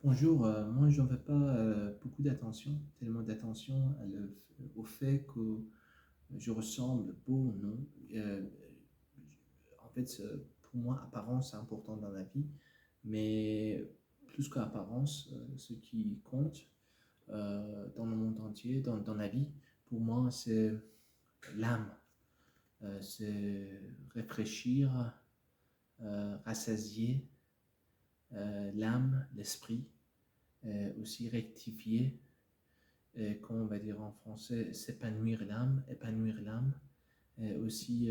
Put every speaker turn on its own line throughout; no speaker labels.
Bonjour, moi j'en fais pas beaucoup d'attention, tellement d'attention au fait que je ressemble beau ou non. Euh, En fait, pour moi, apparence c'est important dans la vie, mais plus qu'apparence, ce qui compte dans le monde entier, dans la vie, pour moi, c'est l'âme. C'est réfléchir, rassasier l'âme, l'esprit, aussi rectifier comment on va dire en français, épanouir l'âme, aussi,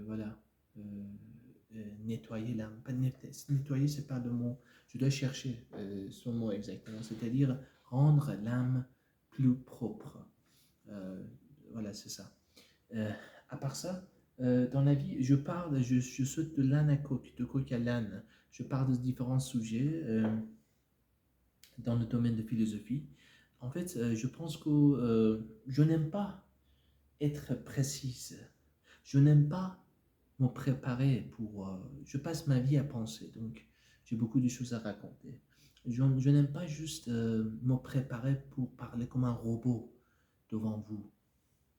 voilà, euh, nettoyer l'âme. Pas nettoyer, c'est pas le mot, je dois chercher son mot exactement, c'est-à-dire rendre l'âme plus propre. Euh, voilà, c'est ça. Euh, à part ça, dans la vie, je saute de l'âne à coq, de coq à l'âne. Je parle de différents sujets dans le domaine de philosophie. En fait, je pense que je n'aime pas être précise. Je n'aime pas me préparer pour... je passe ma vie à penser, donc j'ai beaucoup de choses à raconter. Je n'aime pas juste me préparer pour parler comme un robot devant vous.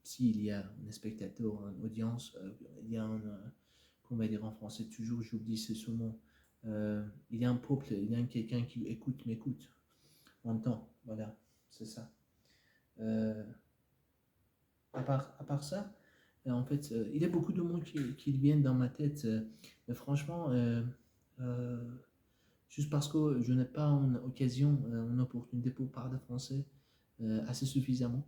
S'il y a un spectateur, une audience, il y a un... comment on va dire en français, toujours j'oublie ce mot. Il y a un peuple, il y a quelqu'un qui écoute, m'écoute, entend, voilà, c'est ça. Euh, à part ça, en fait, il y a beaucoup de mots qui viennent dans ma tête. Mais franchement, euh, juste parce que je n'ai pas une occasion, une opportunité pour parler français assez suffisamment.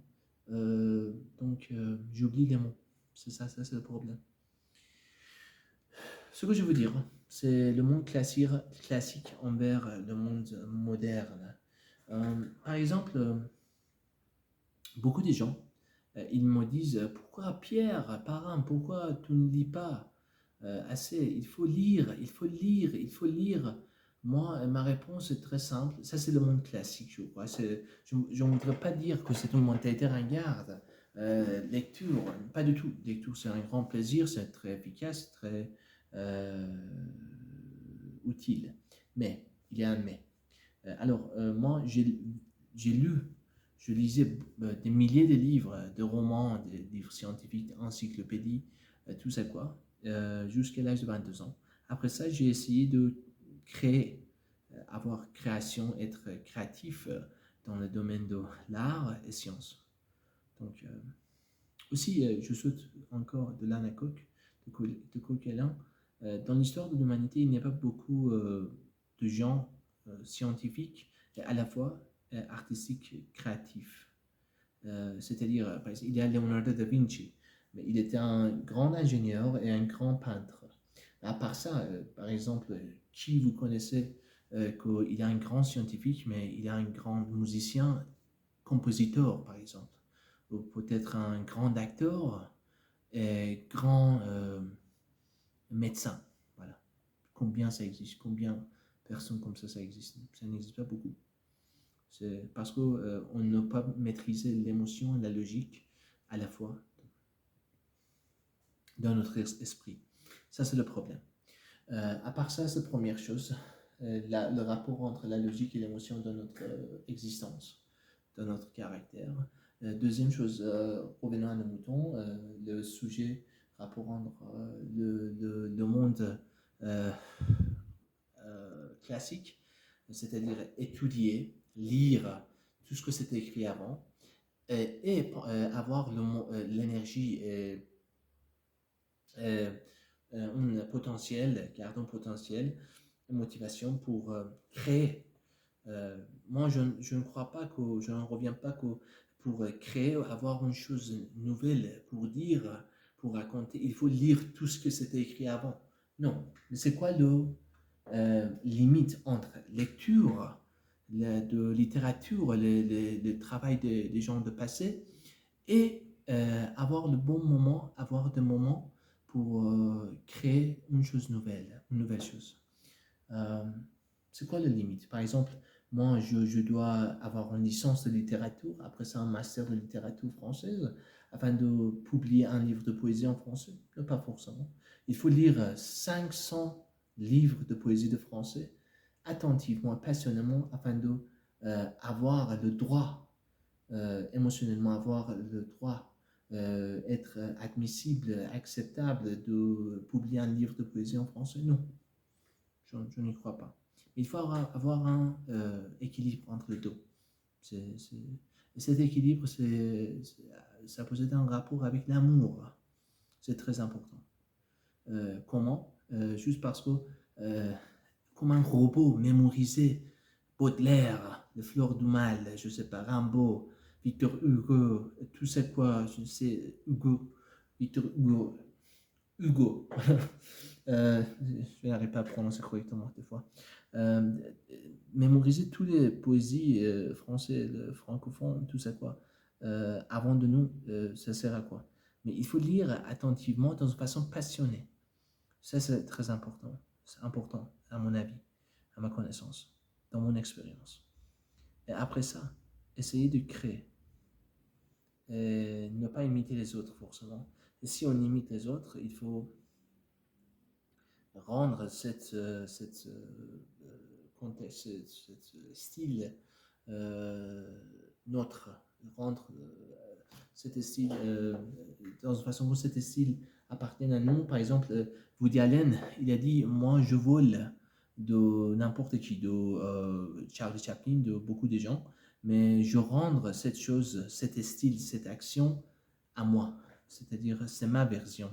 J'oublie les mots. C'est ça, ça c'est le problème. Ce que je veux dire, c'est le monde classique envers le monde moderne. Par exemple, beaucoup de gens, ils me disent pourquoi Pierre, parrain, pourquoi tu ne lis pas assez? Il faut lire, il faut lire, il faut lire. Moi, ma réponse est très simple. Ça, c'est le monde classique, je crois. Je ne voudrais pas dire que c'est une mentalité ringarde. Lecture, pas du tout. Lecture, c'est un grand plaisir, c'est très efficace, très euh, utile. Mais, il y a un mais. Moi, j'ai lu, je lisais des milliers de livres, de romans, des livres scientifiques, encyclopédies, tout ça quoi, jusqu'à l'âge de 22 ans. Après ça, j'ai essayé de créer, avoir création, être créatif dans le domaine de l'art et sciences. Donc, aussi, je saute encore de l'âne à coq, de coq à l'âne. Dans l'histoire de l'humanité, il n'y a pas beaucoup de gens scientifiques et à la fois artistiques, créatifs. C'est-à-dire, par exemple, il y a Leonardo da Vinci, mais il était un grand ingénieur et un grand peintre. À part ça, par exemple, qui vous connaissez qu'il est un grand scientifique, mais il est un grand musicien, compositeur, par exemple, ou peut-être un grand acteur et grand médecin. Voilà. Combien ça existe? Combien de personnes comme ça existe? Ça n'existe pas beaucoup. C'est parce qu'on n'a pas maîtrisé l'émotion et la logique à la fois dans notre esprit. Ça, c'est le problème. À part ça, c'est la première chose, le rapport entre la logique et l'émotion dans notre existence, dans notre caractère. Deuxième chose, revenant à nos moutons, le sujet rapport entre le monde euh, classique, c'est-à-dire étudier, lire tout ce que c'était écrit avant, avoir l'énergie et euh, un potentiel, garder un potentiel, une motivation pour créer. Moi, je ne crois pas que, je n'en reviens pas que pour créer, avoir une chose nouvelle pour dire, pour raconter, il faut lire tout ce que c'était écrit avant. Non, mais c'est quoi le limite entre lecture de littérature, le travail des gens de passé, et avoir le bon moment, avoir des moments pour créer une chose nouvelle, une nouvelle chose. Euh, c'est quoi la limite? Par exemple, moi, je dois avoir une licence de littérature, après ça, un master de littérature française, afin de publier un livre de poésie en français. Pas forcément. Il faut lire 500 livres de poésie de français attentivement, passionnément, afin de avoir le droit, émotionnellement avoir le droit, être admissible, acceptable de publier un livre de poésie en français. Non, je n'y crois pas. Il faut avoir un équilibre entre les deux. Et cet équilibre, ça possède un rapport avec l'amour. C'est très important. Comment Juste parce que, comme un robot, mémoriser Baudelaire, Les Fleurs du Mal, je ne sais pas, Rimbaud, Victor Hugo, tout ça quoi, je sais, Hugo, Victor Hugo, Hugo. Je n'arrive pas à prononcer correctement des fois. Euh, Mémoriser toutes les poésies françaises, francophones, tout ça quoi, avant de nous, ça sert à quoi? Mais il faut lire attentivement, dans une façon passionnée. Ça, c'est très important. C'est important, à mon avis, à ma connaissance, dans mon expérience. Et après ça, essayer de créer. Et ne pas imiter les autres, forcément. Et si on imite les autres, il faut rendre cette contexte, style notre, rendre cet style dans une façon où cet style appartient à nous. Par exemple, Woody Allen, il a dit moi je vole de n'importe qui, de Charlie Chaplin, de beaucoup de gens, mais je rendre cette chose, cet style, cette action à moi, c'est-à-dire c'est ma version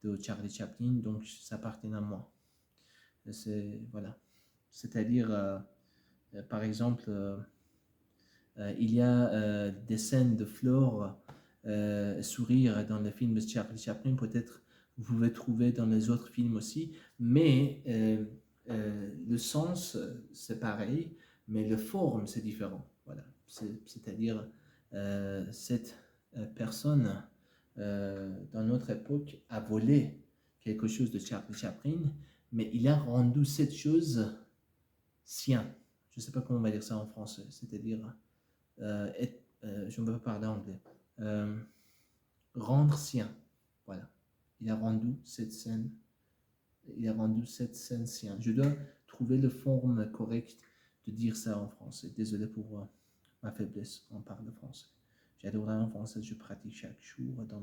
de Charlie Chaplin, donc ça appartient à moi. C'est voilà, c'est-à-dire par exemple il y a des scènes de fleurs sourire dans le film de Charlie Chaplin, peut-être vous pouvez trouver dans les autres films aussi, mais le sens c'est pareil, mais la forme c'est différent. Voilà, c'est-à-dire cette personne dans notre époque a volé quelque chose de Charlie Chaplin, mais il a rendu cette chose sien. Je ne sais pas comment on va dire ça en français, c'est-à-dire je ne peux pas parler anglais. Rendre sien. Voilà. Il a rendu cette scène. Il a rendu cette scène sien. Je dois trouver la forme correcte de dire ça en français. Désolé pour ma faiblesse en parle de français. J'adore en français, je pratique chaque jour dans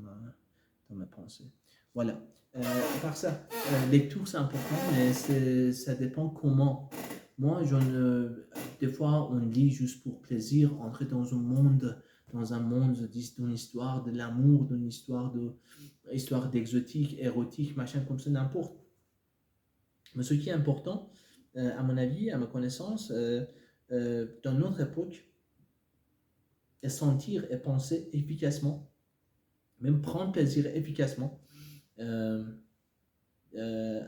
ma pensée. Voilà. À part ça, lecture c'est important, mais ça dépend comment. Moi, des fois, on lit juste pour plaisir, entrer dans un monde, d'une histoire de l'amour, d'une histoire d'exotique, érotique, machin comme ça, n'importe. Mais ce qui est important, à mon avis, à ma connaissance, dans notre époque, est sentir et penser efficacement, même prendre plaisir efficacement, euh, euh,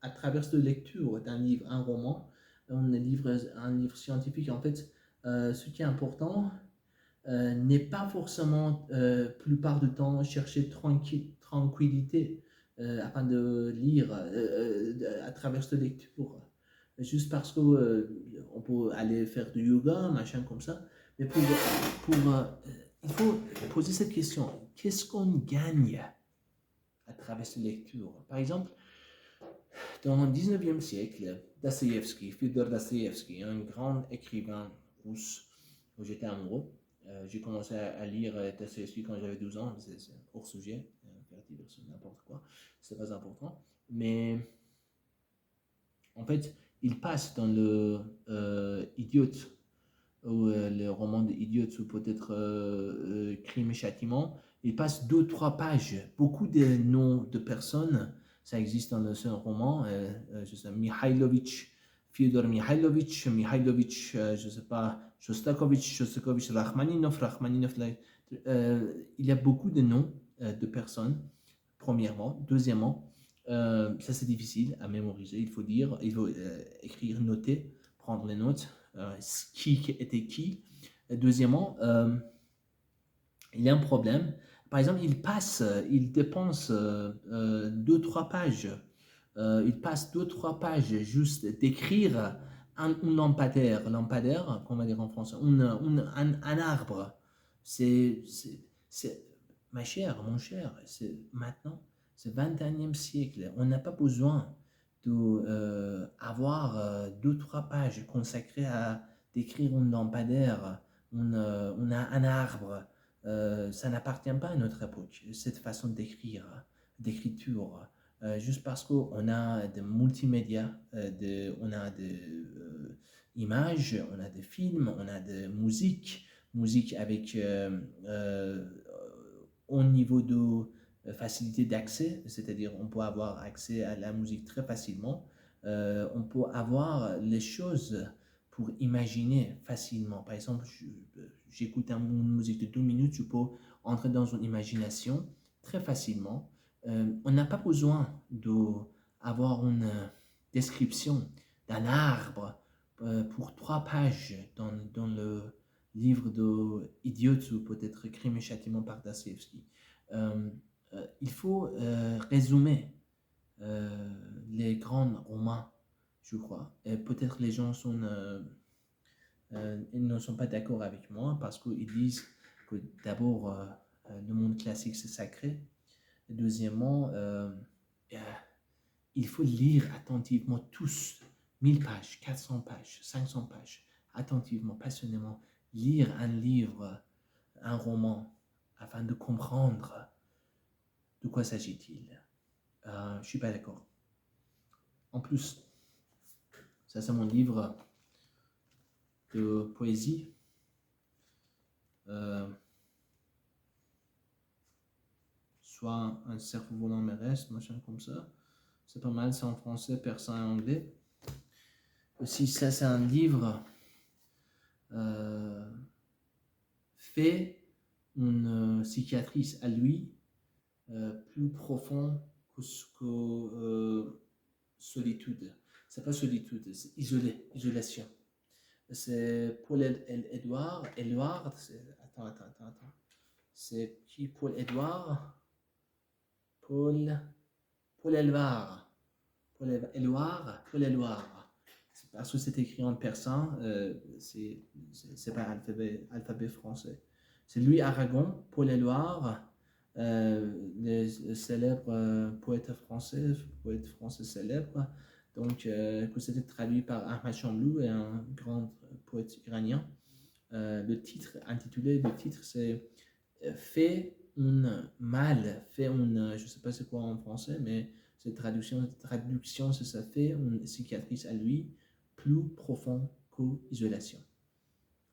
à travers la lecture d'un livre, un roman, un livre scientifique. En fait, ce qui est important n'est pas forcément, plupart du temps, chercher tranquillité afin de lire à travers cette lecture. Juste parce que on peut aller faire du yoga, machin comme ça. Mais il faut poser cette question. Qu'est-ce qu'on gagne à travers cette lecture? Par exemple, dans le 19e siècle, Dostoïevski, Fyodor Dostoïevski, un grand écrivain russe où j'étais amoureux. J'ai commencé à lire Dostoïevski quand j'avais 12 ans, c'est hors sujet, n'importe quoi, c'est pas important. Mais en fait, il passe dans le Idiot, ou le roman de Idiot, ou peut-être Crime et Châtiment. Il passe 2-3 pages, beaucoup de noms de personnes. Ça existe dans ce roman. Je sais, Mihailovitch, Fyodor Mihailovitch, je ne sais pas, Shostakovich, Rachmaninov. Il y a beaucoup de noms de personnes, premièrement. Deuxièmement, ça c'est difficile à mémoriser, il faut écrire, noter, prendre les notes, qui était qui. Deuxièmement, il y a un problème. Par exemple, il dépense 2-3 pages. Il passe 2-3 pages juste d'écrire un lampadaire. Lampadaire, comment dire en français, un arbre. C'est, ma chère, mon cher, c'est maintenant, c'est 21e siècle. On n'a pas besoin d'avoir 2 ou 3 pages consacrées à décrire un lampadaire, on a un arbre. Ça n'appartient pas à notre époque, cette façon d'écrire, d'écriture. Juste parce qu'on a des multimédia, on a des images, on a des films, on a des musique avec au niveau de facilité d'accès, c'est-à-dire on peut avoir accès à la musique très facilement. On peut avoir les choses pour imaginer facilement. Par exemple, j'écoute une musique de 2 minutes, je peux entrer dans une imagination très facilement. On n'a pas besoin d'avoir une description d'un arbre pour 3 pages dans le livre de Idiot ou peut-être Crime et Châtiment par Dostoïevski. Il faut résumer les grands romans, je crois. Et peut-être les gens ils ne sont pas d'accord avec moi parce qu'ils disent que d'abord, le monde classique c'est sacré. Et deuxièmement, il faut lire attentivement tous, 1000 pages, 400 pages, 500 pages, attentivement, passionnément, lire un livre, un roman, afin de comprendre de quoi s'agit-il. Je ne suis pas d'accord. En plus, ça c'est mon livre de poésie. Soit un cerveau volant me reste, machin comme ça. C'est pas mal, c'est en français, persan et anglais. Aussi, ça c'est un livre fait une cicatrice à lui plus profond que solitude. C'est pas solitude, c'est isolation. C'est Paul Éluard. Attends. C'est qui Paul Éluard? Paul Éluard. Paul Éluard. Parce que c'est écrit en persan, c'est pas alphabet français. C'est Louis Aragon, Paul Éluard, le célèbre poète français célèbre. Donc, que c'était traduit par Ahmad Chamlou, un grand poète iranien. Le titre c'est fait un mal, je sais pas c'est quoi en français, mais cette traduction c'est ça, fait une cicatrice à lui plus profond que l'isolation.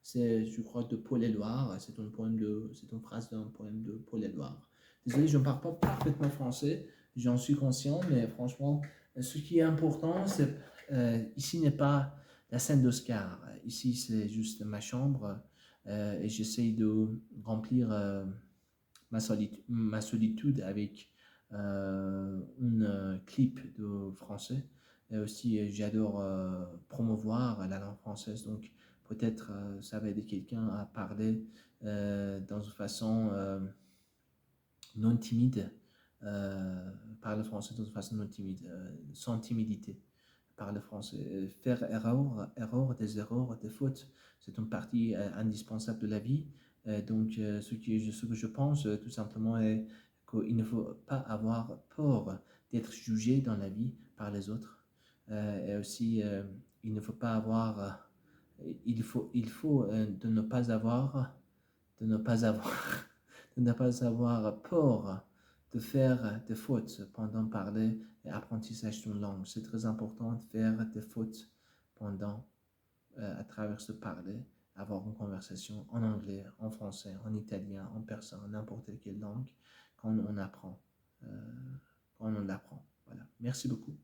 C'est, je crois, de Paul Éluard. C'est une phrase d'un poème de Paul Éluard. Désolé, je ne parle pas parfaitement français, j'en suis conscient, mais franchement, ce qui est important, c'est ici n'est pas la scène d'Oscar. Ici, c'est juste ma chambre et j'essaye de remplir ma solitude avec un clip de français. Et aussi, j'adore promouvoir la langue française, donc peut-être ça va aider quelqu'un à parler dans une façon non timide, parler français dans une façon non timide, sans timidité. Parler français, faire des erreurs, des fautes, c'est une partie indispensable de la vie. Donc, ce que je pense tout simplement est qu'il ne faut pas avoir peur d'être jugé dans la vie par les autres. Et aussi, il ne faut pas avoir, il faut de ne pas avoir, de ne pas avoir, de ne pas avoir peur de faire des fautes pendant parler et apprentissage d'une langue. C'est très important de faire des fautes pendant, à travers ce parler, avoir une conversation en anglais, en français, en italien, en persan, n'importe quelle langue, quand on apprend. Quand on l'apprend. Voilà. Merci beaucoup.